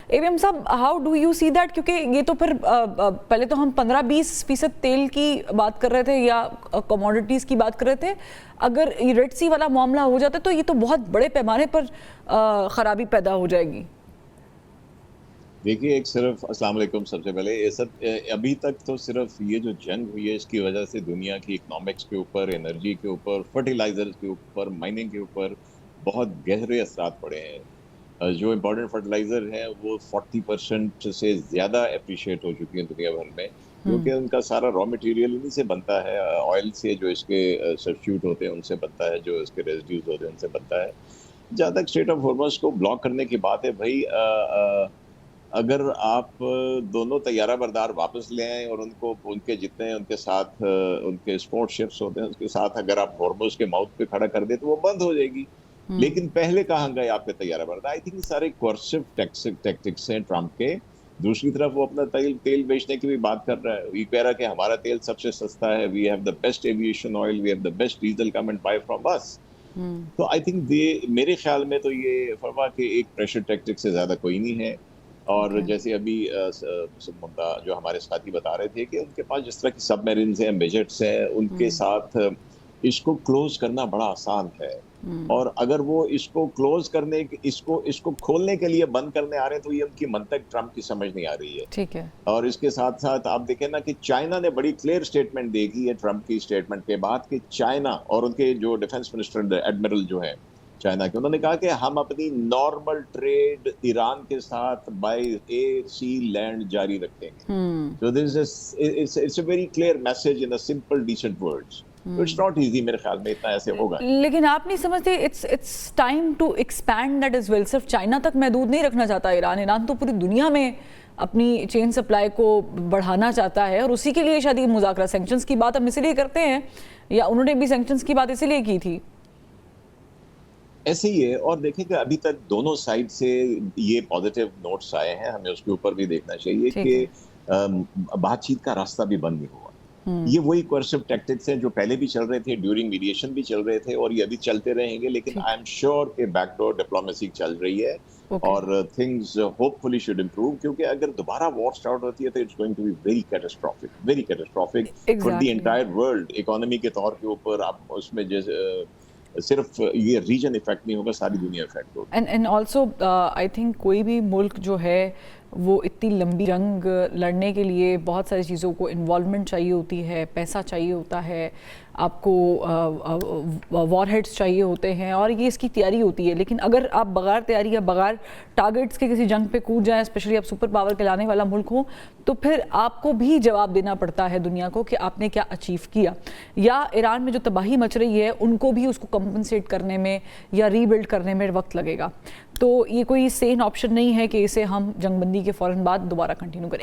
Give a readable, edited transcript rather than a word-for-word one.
AVM صاحب, how do you see that? کیونکہ یہ تو پھر پہلے تو ہم 15-20% تیل کی بات کر رہے تھے یا کموڈیٹیز کی بات کر رہے تھے. اگر ریڈ سی والا معاملہ ہو جاتا ہے تو یہ تو بہت بڑے پیمانے پر خرابی پیدا ہو جائے گی. دیکھیے ایک صرف السلام علیکم سب سے پہلے, یہ سب ابھی تک تو صرف یہ جو جنگ ہوئی ہے اس کی وجہ سے دنیا کی اکنامکس کے اوپر, انرجی کے اوپر, فرٹیلائزر کے اوپر, مائننگ کے اوپر بہت گہرے اثرات پڑے ہیں. جو امپورٹنٹ فرٹیلائزر ہیں وہ 40% سے زیادہ اپریشیٹ ہو چکی ہیں دنیا بھر میں, کیونکہ ان کا سارا را مٹیریل انہیں سے بنتا ہے, آئل سے جو اس کے سبسٹیوٹ ہوتے ہیں ان سے بنتا ہے, جو اس کے ریزیڈیوز ہوتے ہیں ان سے بنتا ہے. جہاں تک اسٹریٹ آف ہارمز کو بلاک کرنے کی بات ہے, بھائی اگر آپ دونوں طیارہ بردار واپس لے آئیں اور ان کو ان کے جتنے ان کے ساتھ ان کے اسپورٹ شپس ہوتے ہیں اس کے ساتھ اگر آپ ہارمز کے ماؤتھ پہ کھڑا کر دیں تو وہ بند ہو جائے گی. لیکن پہلے کہاں گئے آپ کے طیارہ بردار؟ آئی تھنک سارے کورسو ٹیکٹکس ہیں ٹرمپ کے. دوسری طرف وہ اپنا تیل بیچنے کی بھی بات کر رہا ہے, یہ کہہ رہا ہے کہ ہمارا تیل سب سے سستا ہے, we have the best aviation oil, we have the best diesel, come and buy from us. تو آئی تھنک میرے خیال میں تو یہ فرما کہ ایک پریشر ٹیکٹک سے زیادہ کوئی نہیں ہے. اور جیسے ابھی جو ہمارے ساتھی بتا رہے تھے کہ ان کے پاس جس طرح کی سب میرینز ہیں, میجٹس ہیں, ان کے ساتھ اس کو کلوز کرنا بڑا آسان ہے. اور اگر وہ اس کو کلوز کرنے اس کو کھولنے کے لیے بند کرنے آ رہے ہیں تو یہ ان کی منطق ٹرمپ کی سمجھ نہیں آ رہی ہے. ٹھیک ہے. اور اس کے ساتھ ساتھ آپ دیکھیں نا کہ چائنا نے بڑی کلیئر اسٹیٹمنٹ دے دی ہے ٹرمپ کی اسٹیٹمنٹ کے بعد, کہ چائنا اور ان کے جو ڈیفنس منسٹر ایڈمرل جو ہیں چائنا کے, انہوں نے کہا کہ ہم اپنی نارمل ٹریڈ ایران کے ساتھ بائی ایئر سی لینڈ جاری رکھیں گے. So it's a very clear message in a simple decent words. It's not easy میرے خیال میں اتنا ایسے ہوگا. لیکن آپ نہیں سمجھتے it's time to expand that as well. صرف چائنا تک محدود نہیں رکھنا چاہتا ایران تو پوری دنیا میں اپنی چین سپلائی کو بڑھانا چاہتا ہے, اور اسی کے لیے شاید یہ مذاکرہ سینکشنز کی بات ہم اسی لیے کرتے ہیں, یا انہوں نے بھی سینکشنز کی بات اسی لیے کی تھی. ایسے ہی ہے. اور دیکھیں کہ ابھی تک دونوں سائڈ سے یہ پازیٹیو نوٹس آئے ہیں, ہمیں اس کے اوپر بھی دیکھنا چاہیے کہ بات چیت کا راستہ بھی بند نہیں ہوا. یہ وہی کورسو ٹیکٹکس ہیں جو پہلے بھی چل رہے تھے, ڈیورنگ میڈیشن بھی چل رہے تھے, اور یہ ابھی چلتے رہیں گے. لیکن آئی ایم شیور کہ بیک ڈور ڈپلومیسی چل رہی ہے, اور things hopefully should improve, کیونکہ اگر دوبارہ وار سٹارٹ ہوتی ہے تو it's going to be very catastrophic for the entire world. Economy کے طور کے اوپر آپ اس میں صرف یہ ریجن افیکٹ نہیں ہوگا, ساری دنیا افیکٹ ہوگی. اینڈ آلسو آئی تھنک کوئی بھی ملک جو ہے وہ اتنی لمبی جنگ لڑنے کے لیے بہت ساری چیزوں کو انوالومنٹ چاہیے ہوتی ہے, پیسہ چاہیے ہوتا ہے, آپ کو وار ہیڈس چاہیے ہوتے ہیں, اور یہ اس کی تیاری ہوتی ہے. لیکن اگر آپ بغیر تیاری یا بغیر ٹارگٹس کے کسی جنگ پہ کود جائیں, اسپیشلی آپ سپر پاور کہلانے والا ملک ہوں, تو پھر آپ کو بھی جواب دینا پڑتا ہے دنیا کو کہ آپ نے کیا اچیو کیا. یا ایران میں جو تباہی مچ رہی ہے ان کو بھی اس کو کمپنسیٹ کرنے میں یا ری بلڈ کرنے میں وقت لگے گا. تو یہ کوئی سین آپشن نہیں ہے کہ اسے ہم جنگ بندی کے فوراً بعد دوبارہ کنٹینیو کریں.